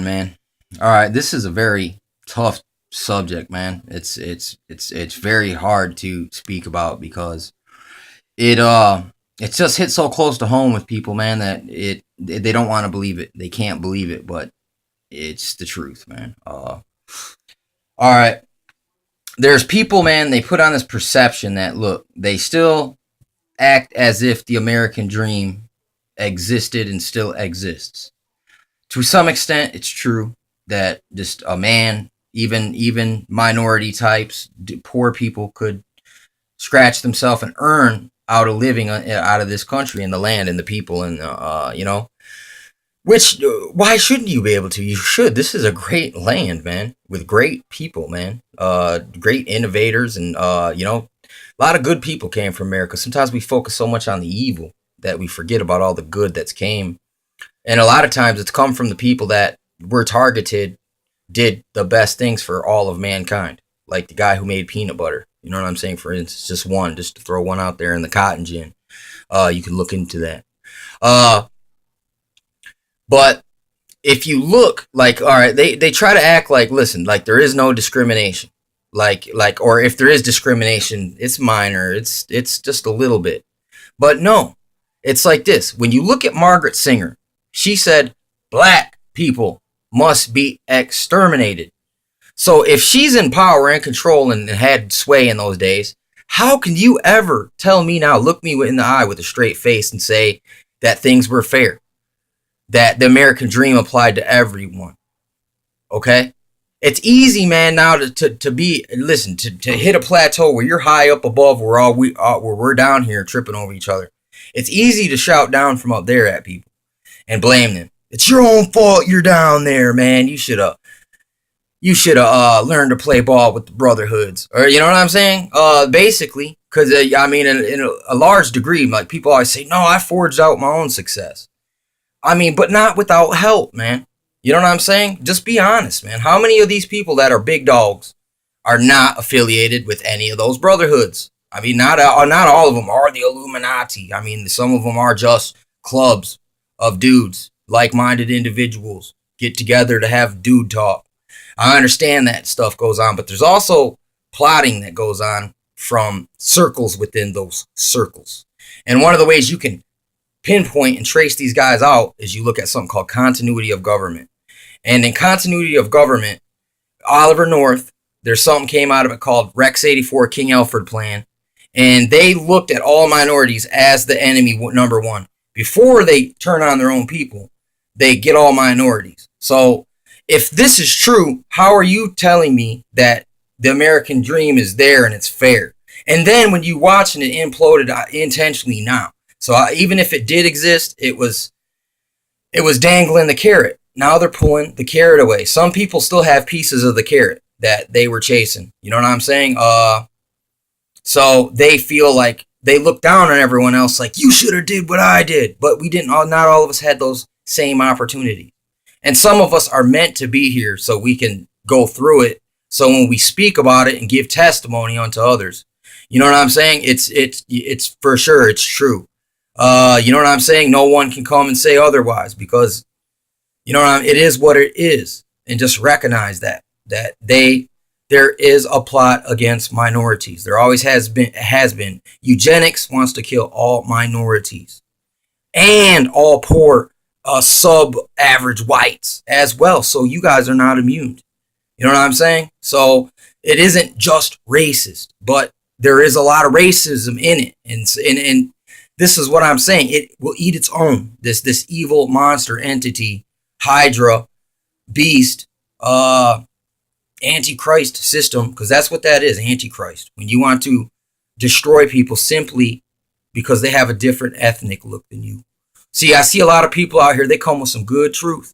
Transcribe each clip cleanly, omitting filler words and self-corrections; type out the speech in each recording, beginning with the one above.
man. All right, this is a very tough subject, man. It's very hard to speak about because it it just hits so close to home with people, man, that they don't want to believe it. They can't believe it, but it's the truth, man. All right. There's people, man, they put on this perception that look, they still act as if the American dream existed and still exists. To some extent, it's true that just a man, even minority types, poor people could scratch themselves and earn out a living out of this country and the land and the people and which why shouldn't you be able to? You should. This is a great land, man, with great people, man. Great innovators and a lot of good people came from America. Sometimes we focus so much on the evil that we forget about all the good that's came. And a lot of times it's come from the people that were targeted, did the best things for all of mankind. Like the guy who made peanut butter. You know what I'm saying? For instance, just to throw one out there in the cotton gin. You can look into that. But if you look like, all right, they try to act like, listen, like there is no discrimination. Or if there is discrimination, it's minor. It's just a little bit. But no, it's like this. When you look at Margaret Sanger, she said black people must be exterminated. So if she's in power and control and had sway in those days, how can you ever tell me now, look me in the eye with a straight face and say that things were fair? That the American dream applied to everyone? Okay? It's easy, man, now to hit a plateau where you're high up above where we're down here tripping over each other. It's easy to shout down from up there at people and blame them. It's your own fault you're down there, man. You should have learned to play ball with the brotherhoods. Or you know what I'm saying? Basically, because in a large degree, like people always say, no, I forged out my own success. But not without help, man. You know what I'm saying? Just be honest, man. How many of these people that are big dogs are not affiliated with any of those brotherhoods? Not all of them are the Illuminati. Some of them are just clubs of dudes, like-minded individuals, get together to have dude talk. I understand that stuff goes on, but there's also plotting that goes on from circles within those circles. And one of the ways you can pinpoint and trace these guys out is you look at something called continuity of government. And in continuity of government, Oliver North, there's something came out of it called Rex 84 King Alfred Plan. And they looked at all minorities as the enemy number one. Before they turn on their own people, they get all minorities. So if this is true, how are you telling me that the American dream is there and it's fair? And then when you watching it imploded intentionally now. So even if it did exist, it was dangling the carrot. Now they're pulling the carrot away. Some people still have pieces of the carrot that they were chasing. You know what I'm saying? So they feel like they look down on everyone else like, you should have did what I did. But we didn't. Not all of us had those same opportunities. And some of us are meant to be here so we can go through it. So when we speak about it and give testimony unto others, you know what I'm saying? It's for sure. It's true. You know what I'm saying? No one can come and say otherwise because, it is what it is. And just recognize that there is a plot against minorities. There always has been. Eugenics wants to kill all minorities and all poor sub-average whites as well. So you guys are not immune. You know what I'm saying? So it isn't just racist, but there is a lot of racism in it. And this is what I'm saying. It will eat its own. This evil monster entity, Hydra, beast, Antichrist system, because that's what that is, Antichrist. When you want to destroy people simply because they have a different ethnic look than you. See, I see a lot of people out here, they come with some good truth,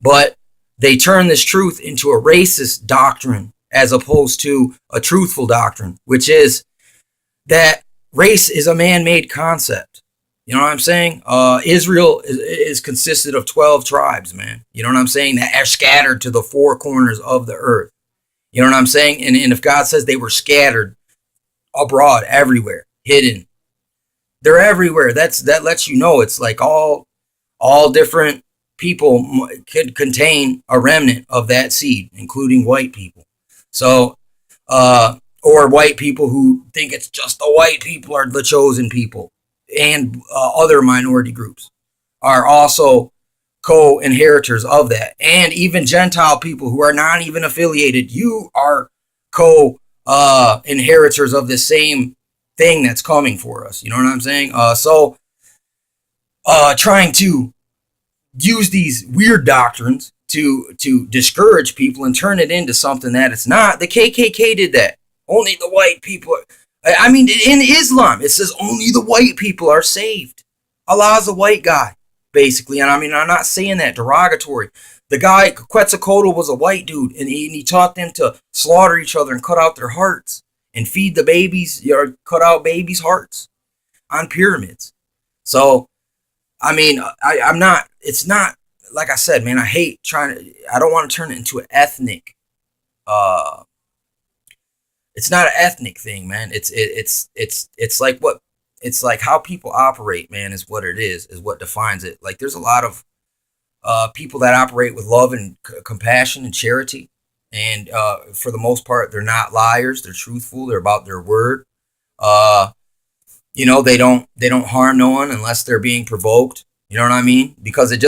but they turn this truth into a racist doctrine as opposed to a truthful doctrine, which is that race is a man-made concept. You know what I'm saying? Israel is consisted of 12 tribes, man. You know what I'm saying? That are scattered to the four corners of the earth. You know what I'm saying? And if God says they were scattered abroad, everywhere, hidden, they're everywhere. That lets you know it's like all different people could contain a remnant of that seed, including white people. So, or white people who think it's just the white people are the chosen people, and other minority groups are also co-inheritors of that, and even Gentile people who are not even affiliated. You are co-inheritors of the same thing that's coming for us. You know what I'm saying? Trying to use these weird doctrines to discourage people and turn it into something that it's not. The KKK did that. Only the white people. I mean, in Islam, it says only the white people are saved. Allah's a white guy, basically. And I mean, I'm not saying that derogatory. The guy, Quetzalcoatl, was a white dude, and he taught them to slaughter each other and cut out their hearts and feed the babies, or cut out babies' hearts on pyramids. So, I mean, I'm not, it's not, like I said, man, I don't want to turn it into an ethnic, uh, it's not an ethnic thing, man. It's like what, it's like how people operate, man, is what it is what defines it. Like there's a lot of people that operate with love and compassion and charity, and for the most part, they're not liars. They're truthful. They're about their word. Uh, they don't harm no one unless they're being provoked. You know what I mean? Because you're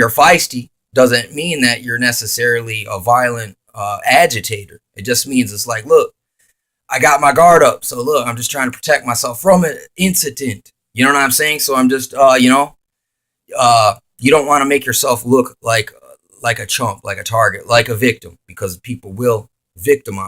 feisty doesn't mean that you're necessarily a violent agitator. It just means it's like, look, I got my guard up, so look, I'm just trying to protect myself from an incident. You know what I'm saying? So I'm just, you don't want to make yourself look like a chump, like a target, like a victim, because people will victimize